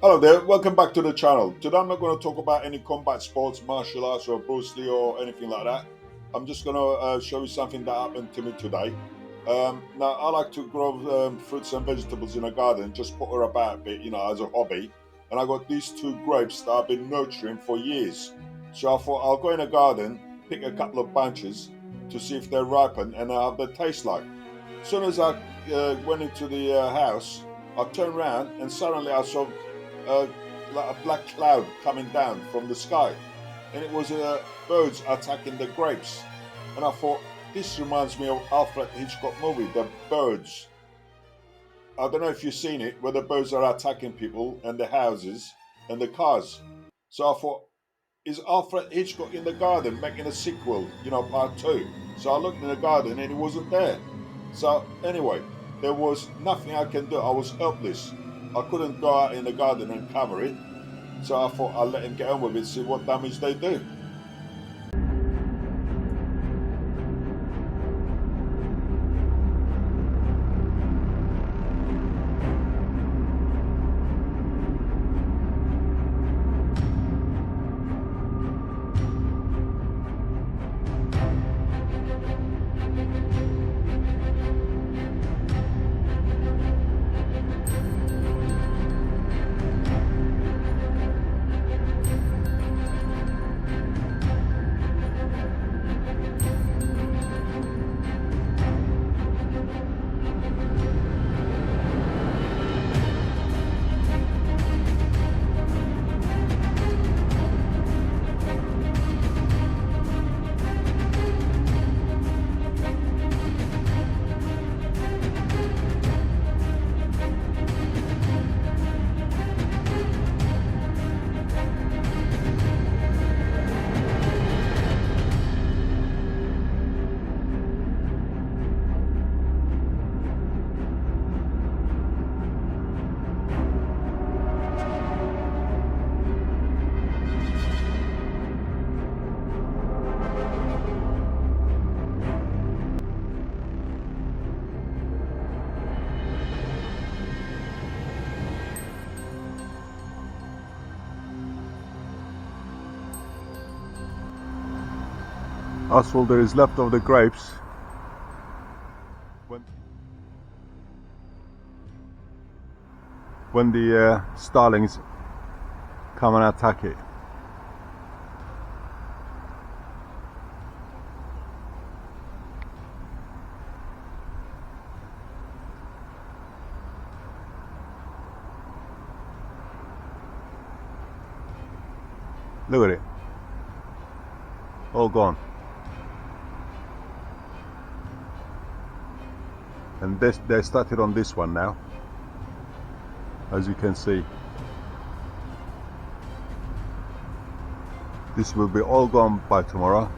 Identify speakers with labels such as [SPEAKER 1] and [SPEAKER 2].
[SPEAKER 1] Hello there, welcome back to the channel. Today I'm not going to talk about any combat sports, martial arts or Bruce Lee or anything like that. I'm just going to show you something that happened to me today. Now I like to grow fruits and vegetables in a garden, just put her about a bit, as a hobby. And I got these two grapes that I've been nurturing for years. So I thought I'll go in a garden, pick a couple of bunches to see if they're ripened and how they taste like. As soon as I went into the house, I turned around and suddenly I saw uh, like a black cloud coming down from the sky, and it was birds attacking the grapes. And I thought, this reminds me of Alfred Hitchcock movie, The Birds. I don't know if you've seen it, where the birds are attacking people and the houses and the cars. So I thought, is Alfred Hitchcock in the garden making a sequel, part two? So I looked in the garden and he wasn't there. So anyway, there was nothing I can do. I was helpless. I couldn't go out in the garden and cover it. So I thought I'll let him get on with it, see what damage they do. That's all there is left of the grapes. When the starlings come and attack it. Look at it, all gone. And they started on this one now, as you can see. This will be all gone by tomorrow.